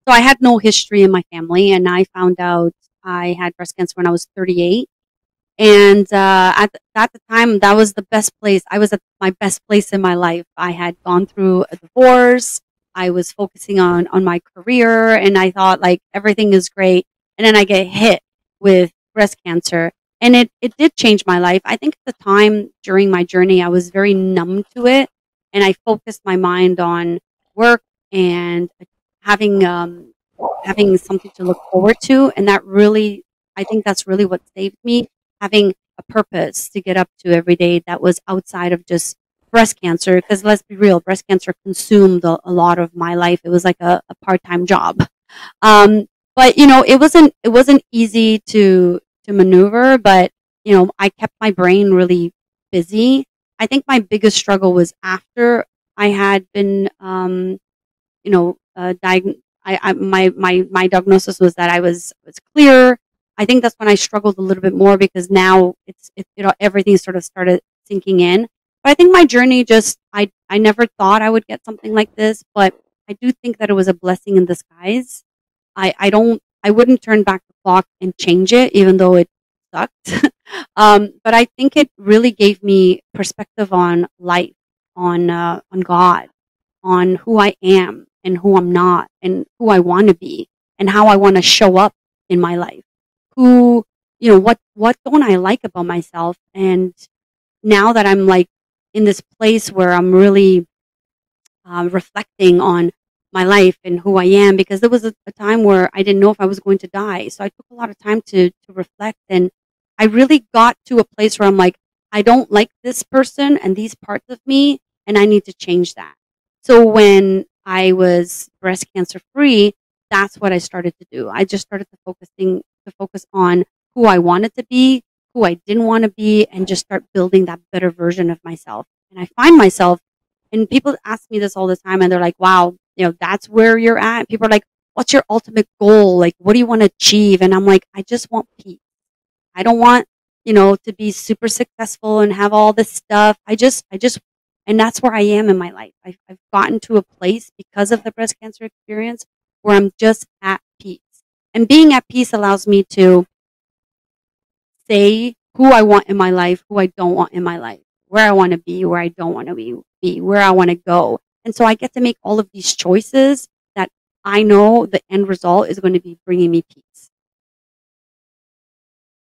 So I had no history in my family, and I found out I had breast cancer when I was 38. And at the time, that was the best place. I was at my best place in my life. I had gone through a divorce. I was focusing on my career, and I thought like everything is great. And then I get hit with breast cancer, and it did change my life. I think at the time during my journey, I was very numb to it, and I focused my mind on work and having having something to look forward to, and that really, I think that's really what saved me, having a purpose to get up to every day that was outside of just breast cancer. Because let's be real, breast cancer consumed a lot of my life. It was like a part-time job. Um, but it wasn't easy to maneuver. But I kept my brain really busy. I think my biggest struggle was after I had been, diagnosed. My diagnosis was that I was clear. I think that's when I struggled a little bit more because now everything sort of started sinking in. But I think my journey just I never thought I would get something like this, but I do think that it was a blessing in disguise. I wouldn't turn back the clock and change it, even though it sucked. But I think it really gave me perspective on life, on God, on who I am and who I'm not, and who I want to be, and how I want to show up in my life. Who, what don't I like about myself? And now that I'm like in this place where I'm really reflecting on my life and who I am, because there was a time where I didn't know if I was going to die. So I took a lot of time to reflect. And I really got to a place where I'm like, I don't like this person and these parts of me, and I need to change that. So when I was breast cancer free, that's what I started to do. I just started to focus on who I wanted to be, who I didn't want to be, and just start building that better version of myself. And I find myself, and people ask me this all the time, and they're like, wow, that's where you're at. People are like, what's your ultimate goal? Like, what do you want to achieve? And I'm like, I just want peace. I don't want, to be super successful and have all this stuff. And that's where I am in my life. I've gotten to a place because of the breast cancer experience where I'm just at peace. And being at peace allows me to say who I want in my life, who I don't want in my life, where I want to be, where I don't want to be, where I want to go. And so I get to make all of these choices that I know the end result is going to be bringing me peace.